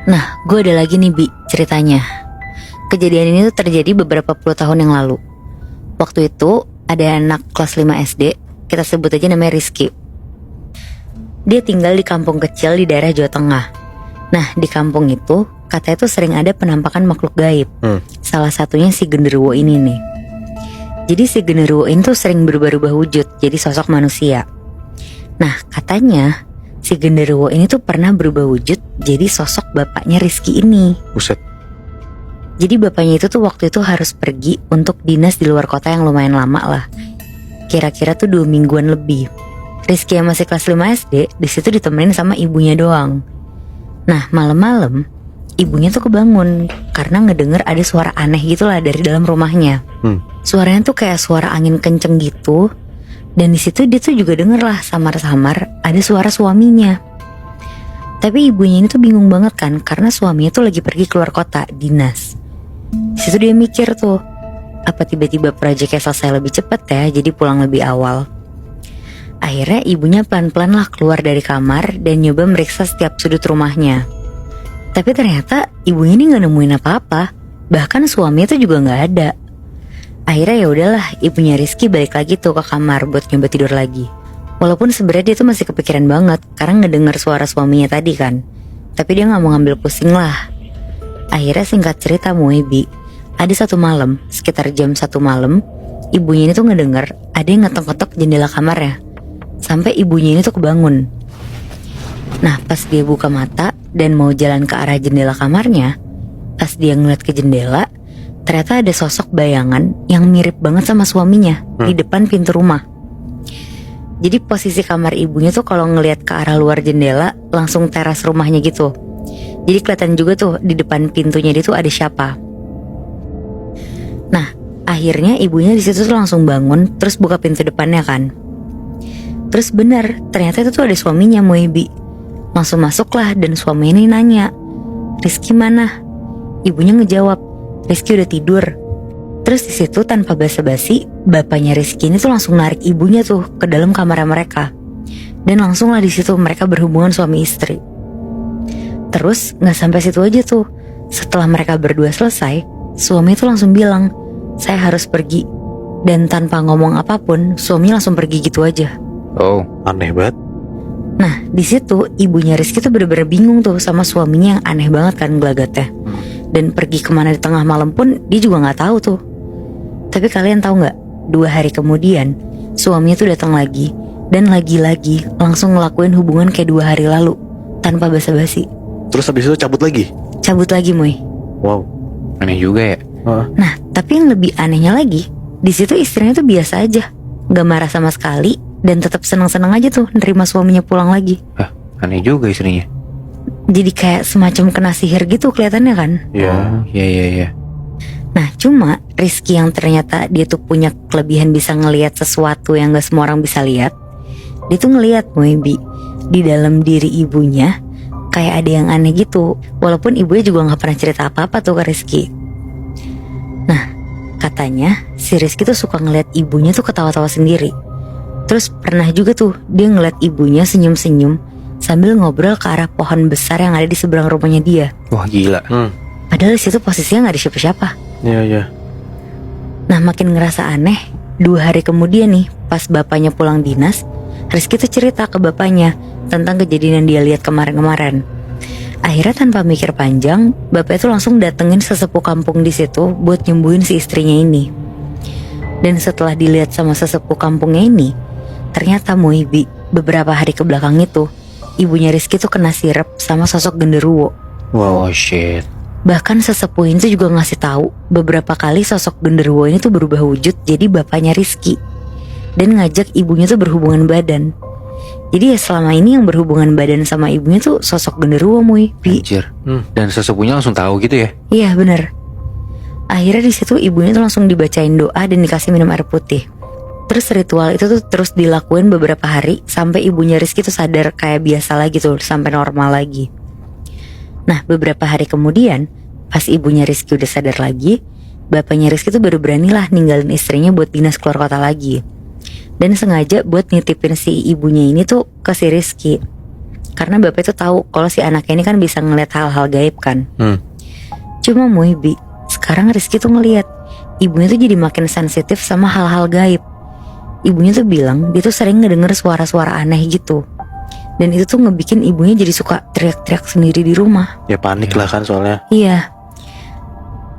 Nah, gue ada lagi nih Bi ceritanya. Kejadian ini tuh terjadi beberapa puluh tahun yang lalu. Waktu itu ada anak kelas 5 SD, kita sebut aja namanya Rizky. Dia tinggal di kampung kecil di daerah Jawa Tengah. Nah, di kampung itu katanya tuh sering ada penampakan makhluk gaib. Salah satunya si genderuwo ini nih. Jadi si genderuwo ini tuh sering berubah-ubah wujud jadi sosok manusia. Nah, katanya si genderuwo ini tuh pernah berubah wujud jadi sosok bapaknya Rizky ini. Buset. Jadi bapaknya itu tuh waktu itu harus pergi untuk dinas di luar kota yang lumayan lama lah. Kira-kira tuh 2 mingguan lebih. Rizky yang masih kelas 5 SD di situ ditemenin sama ibunya doang. Nah, malam-malam ibunya tuh kebangun karena ngedenger ada suara aneh gitu lah dari dalam rumahnya. Suaranya tuh kayak suara angin kenceng gitu. Dan di situ dia tuh juga denger lah samar-samar ada suara suaminya. Tapi ibunya ini tuh bingung banget kan karena suaminya tuh lagi pergi keluar kota dinas. Di situ dia mikir tuh, apa tiba-tiba proyeknya selesai lebih cepat ya, jadi pulang lebih awal. Akhirnya ibunya pelan-pelan lah keluar dari kamar dan nyoba meriksa setiap sudut rumahnya. Tapi ternyata ibunya ini nggak nemuin apa-apa, bahkan suaminya tuh juga nggak ada. Akhirnya ya udahlah, ibunya Rizky balik lagi tuh ke kamar buat nyoba tidur lagi. Walaupun sebenarnya dia tuh masih kepikiran banget karena ngedenger suara suaminya tadi kan. Tapi dia nggak mau ngambil pusing lah. Akhirnya singkat cerita Muebi, ada satu malam, sekitar jam 1 malam, ibunya ini tuh ngedenger ada yang ngetok-ngetok jendela kamarnya. Sampai ibunya ini tuh kebangun. Nah, pas dia buka mata dan mau jalan ke arah jendela kamarnya, pas dia ngeliat ke jendela, ternyata ada sosok bayangan yang mirip banget sama suaminya di depan pintu rumah. Jadi posisi kamar ibunya tuh kalau ngelihat ke arah luar jendela langsung teras rumahnya gitu. Jadi kelihatan juga tuh di depan pintunya dia tuh ada siapa. Nah, akhirnya ibunya di situ tuh langsung bangun terus buka pintu depannya kan. Terus bener, ternyata itu tuh ada suaminya Muebi. Langsung masuklah dan suaminya ini nanya, "Rizky mana?" Ibunya ngejawab, "Rizky udah tidur." Terus di situ tanpa basa-basi, bapaknya Rizky ini tuh langsung narik ibunya tuh ke dalam kamar mereka. Dan langsung lah di situ mereka berhubungan suami istri. Terus nggak sampai situ aja tuh. Setelah mereka berdua selesai, suami itu langsung bilang, "Saya harus pergi." Dan tanpa ngomong apapun, suami langsung pergi gitu aja. Oh, aneh banget. Nah, di situ ibunya Rizky tuh bener-bener bingung tuh sama suaminya yang aneh banget kan gelagatnya. Dan pergi kemana di tengah malam pun dia juga nggak tahu tuh. Tapi kalian tahu nggak? 2 hari kemudian suaminya tuh datang lagi dan lagi-lagi langsung ngelakuin hubungan kayak 2 hari lalu tanpa basa-basi. Terus habis itu cabut lagi? Cabut lagi, Moy. Wow, Aneh juga ya. Nah, tapi yang lebih anehnya lagi, di situ istrinya tuh biasa aja, nggak marah sama sekali dan tetap senang-senang aja tuh nerima suaminya pulang lagi. Aneh juga istrinya. Jadi kayak semacam kena sihir gitu kelihatannya kan. ya. Iya. Nah, cuma Rizky yang ternyata dia tuh punya kelebihan bisa ngelihat sesuatu yang gak semua orang bisa lihat. Dia tuh ngelihat Moebi di dalam diri ibunya kayak ada yang aneh gitu. Walaupun ibunya juga gak pernah cerita apa-apa tuh ke Rizky. Nah, katanya si Rizky tuh suka ngelihat ibunya tuh ketawa-tawa sendiri. Terus pernah juga tuh dia ngeliat ibunya senyum-senyum sambil ngobrol ke arah pohon besar yang ada di seberang rumahnya dia. Wah, gila. Padahal di situ posisinya gak ada siapa-siapa. Iya. Nah, makin ngerasa aneh, 2 hari kemudian nih, pas bapaknya pulang dinas, Rizky tuh cerita ke bapaknya tentang kejadian yang dia lihat kemarin-kemarin. Akhirnya tanpa mikir panjang, bapaknya tuh langsung datengin sesepuh kampung di situ buat nyembuhin si istrinya ini. Dan setelah dilihat sama sesepuh kampungnya ini, ternyata Muibi beberapa hari ke belakang itu, ibunya Rizky tuh kena sirep sama sosok genderuwo. Wow, shit. Bahkan sesepuh itu juga ngasih tahu beberapa kali sosok genderuwo ini tuh berubah wujud jadi bapaknya Rizky dan ngajak ibunya tuh berhubungan badan. Jadi ya selama ini yang berhubungan badan sama ibunya tuh sosok genderuwo Muy. Anjir. Dan sesepuhnya langsung tahu gitu ya? Iya bener. Akhirnya di situ ibunya tuh langsung dibacain doa dan dikasih minum air putih. Terus ritual itu tuh terus dilakuin beberapa hari sampai ibunya Rizky tuh sadar kayak biasa lagi tuh, sampai normal lagi. Nah, beberapa hari kemudian, pas ibunya Rizky udah sadar lagi, bapaknya Rizky tuh baru beranilah ninggalin istrinya buat dinas keluar kota lagi. Dan sengaja buat nitipin si ibunya ini tuh ke si Rizky. Karena bapak itu tahu kalau si anaknya ini kan bisa ngeliat hal-hal gaib kan. Cuma Muibi, sekarang Rizky tuh ngeliat ibunya tuh jadi makin sensitif sama hal-hal gaib. Ibunya tuh bilang dia tuh sering ngedenger suara-suara aneh gitu. Dan itu tuh ngebikin ibunya jadi suka teriak-teriak sendiri di rumah. Ya panik lah kan soalnya. Iya.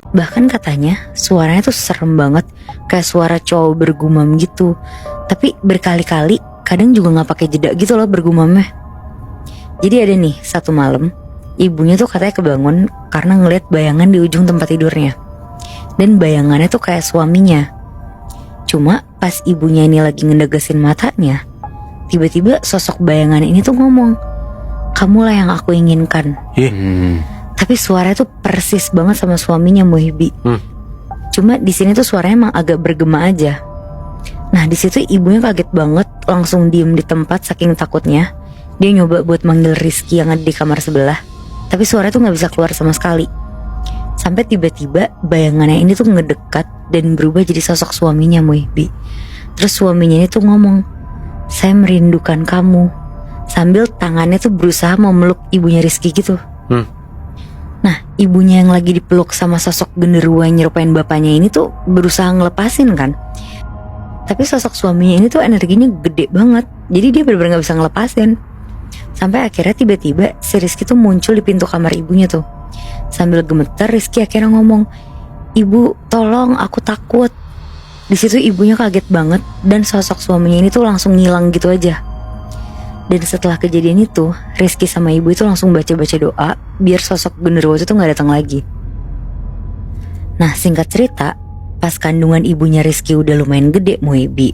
Bahkan katanya suaranya tuh serem banget, kayak suara cowok bergumam gitu. Tapi berkali-kali, kadang juga gak pakai jeda gitu loh bergumamnya. Jadi ada nih satu malam, ibunya tuh katanya kebangun karena ngeliat bayangan di ujung tempat tidurnya. Dan bayangannya tuh kayak suaminya. Cuma pas ibunya ini lagi ngedegesin matanya, tiba-tiba sosok bayangan ini tuh ngomong, "Kamulah yang aku inginkan." Tapi suaranya tuh persis banget sama suaminya Muhibbi. Cuma di sini tuh suaranya emang agak bergema aja. Nah di situ ibunya kaget banget, langsung diem di tempat saking takutnya. Dia nyoba buat manggil Rizky yang ada di kamar sebelah, tapi suaranya tuh gak bisa keluar sama sekali. Sampai tiba-tiba bayangannya ini tuh ngedekat dan berubah jadi sosok suaminya Muhibbi. Terus suaminya ini tuh ngomong, "Saya merindukan kamu." Sambil tangannya tuh berusaha mau meluk ibunya Rizky gitu. Nah ibunya yang lagi dipeluk sama sosok genderuwo yang nyerupain bapaknya ini tuh berusaha ngelepasin kan. Tapi sosok suaminya ini tuh energinya gede banget, jadi dia bener-bener gak bisa ngelepasin. Sampai akhirnya tiba-tiba si Rizky tuh muncul di pintu kamar ibunya tuh. Sambil gemeter Rizky akhirnya ngomong, "Ibu tolong, aku takut." Di situ ibunya kaget banget dan sosok suaminya ini tuh langsung ngilang gitu aja. Dan setelah kejadian itu Rizky sama ibu itu langsung baca-baca doa biar sosok genderuwo itu tuh gak datang lagi. Nah singkat cerita, pas kandungan ibunya Rizky udah lumayan gede Muhibbi,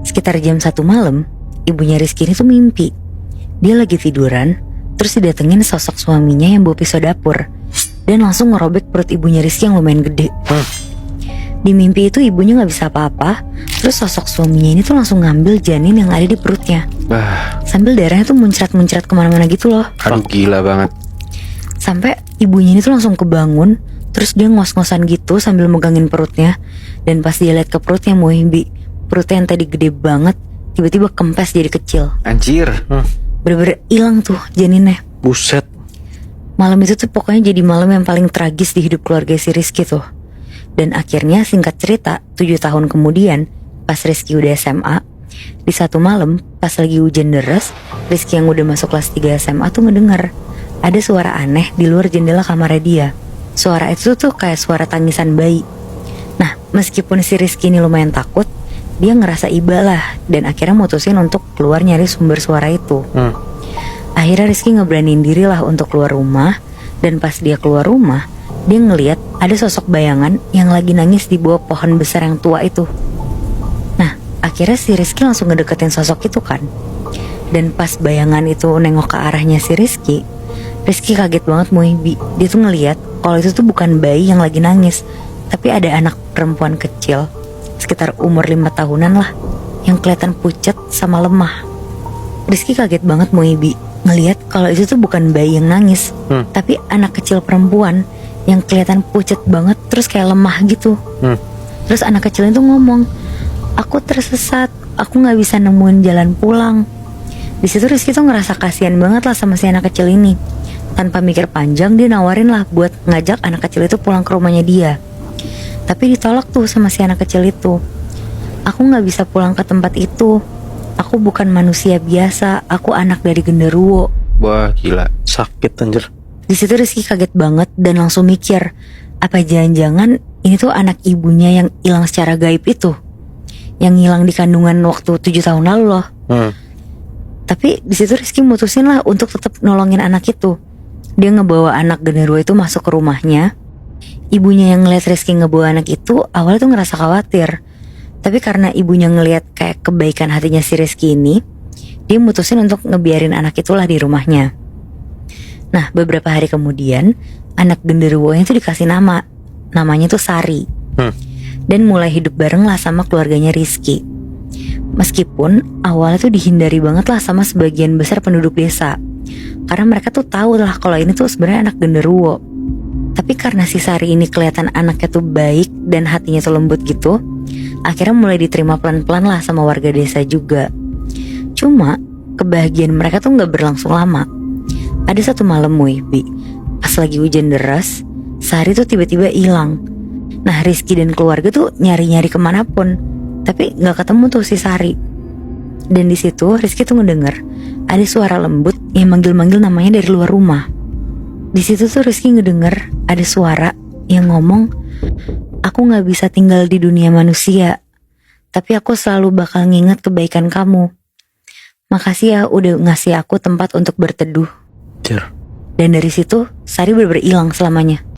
sekitar jam 1 malam, ibunya Rizky ini tuh mimpi. Dia lagi tiduran, terus didatengin sosok suaminya yang bawa pisau dapur dan langsung ngerobek perut ibunya Rizky yang lumayan gede. Di mimpi itu ibunya gak bisa apa-apa, terus sosok suaminya ini tuh langsung ngambil janin yang ada di perutnya. Sambil darahnya tuh muncrat-muncrat kemana-mana gitu loh. Aduh gila banget. Sampai ibunya ini tuh langsung kebangun, terus dia ngos-ngosan gitu sambil megangin perutnya. Dan pas dia lihat ke perutnya Muhibbi, perutnya yang tadi gede banget tiba-tiba kempes jadi kecil. Anjir. Bener-bener hilang tuh janinnya. Buset. Malam itu tuh pokoknya jadi malam yang paling tragis di hidup keluarga si Rizky tuh. Dan akhirnya singkat cerita 7 tahun kemudian, pas Rizky udah SMA, di satu malam pas lagi hujan deras, Rizky yang udah masuk kelas 3 SMA tuh ngedenger ada suara aneh di luar jendela kamarnya dia. Suara itu tuh kayak suara tangisan bayi. Nah meskipun si Rizky ini lumayan takut, dia ngerasa iba lah dan akhirnya mutusin untuk keluar nyari sumber suara itu. Akhirnya Rizky ngeberaniin diri lah untuk keluar rumah. Dan pas dia keluar rumah, dia ngeliat ada sosok bayangan yang lagi nangis di bawah pohon besar yang tua itu. Nah akhirnya si Rizky langsung ngedeketin sosok itu kan. Dan pas bayangan itu nengok ke arahnya si Rizky kaget banget Muhibbi. Dia tuh ngeliat kalau itu tuh bukan bayi yang lagi nangis, tapi ada anak perempuan kecil sekitar umur 5 tahunan lah, yang kelihatan pucat sama lemah. Rizky kaget banget Muhibbi ngelihat kalau itu tuh bukan bayi yang nangis, tapi anak kecil perempuan yang kelihatan pucat banget terus kayak lemah gitu. Terus anak kecil itu ngomong, "Aku tersesat, aku gak bisa nemuin jalan pulang." Di situ Rizky tuh ngerasa kasihan banget lah sama si anak kecil ini. Tanpa mikir panjang dia nawarin lah buat ngajak anak kecil itu pulang ke rumahnya dia. Tapi ditolak tuh sama si anak kecil itu. "Aku gak bisa pulang ke tempat itu. Aku bukan manusia biasa, aku anak dari genderuwo." Wah gila. Sakit anjir. Di situ Rizky kaget banget dan langsung mikir, apa jangan-jangan ini tuh anak ibunya yang hilang secara gaib itu, yang hilang di kandungan waktu 7 tahun lalu loh. Tapi di situ Rizky mutusin lah untuk tetap nolongin anak itu. Dia ngebawa anak genderuwo itu masuk ke rumahnya. Ibunya yang ngeliat Rizky ngebawa anak itu awalnya tuh ngerasa khawatir. Tapi karena ibunya ngeliat kayak kebaikan hatinya si Rizky ini, dia mutusin untuk ngebiarin anak itulah di rumahnya. Nah beberapa hari kemudian, anak genderuwonya itu dikasih nama. Namanya tuh Sari. Dan mulai hidup bareng lah sama keluarganya Rizky. Meskipun awalnya tuh dihindari banget lah sama sebagian besar penduduk desa, karena mereka tuh tahu lah kalau ini tuh sebenarnya anak genderuwo. Tapi karena si Sari ini kelihatan anaknya tuh baik dan hatinya tuh lembut gitu, akhirnya mulai diterima pelan-pelan lah sama warga desa juga. Cuma kebahagiaan mereka tuh gak berlangsung lama. Ada satu malam Bi, pas lagi hujan deras, Sari tuh tiba-tiba hilang. Nah Rizky dan keluarga tuh nyari-nyari kemanapun, tapi gak ketemu tuh si Sari. Dan di situ Rizky tuh ngedenger ada suara lembut yang manggil-manggil namanya dari luar rumah. Di situ tuh Rizky ngedenger ada suara yang ngomong, "Aku gak bisa tinggal di dunia manusia, tapi aku selalu bakal nginget kebaikan kamu. Makasih ya udah ngasih aku tempat untuk berteduh." Jer, Dan dari situ Sari bener-bener hilang selamanya.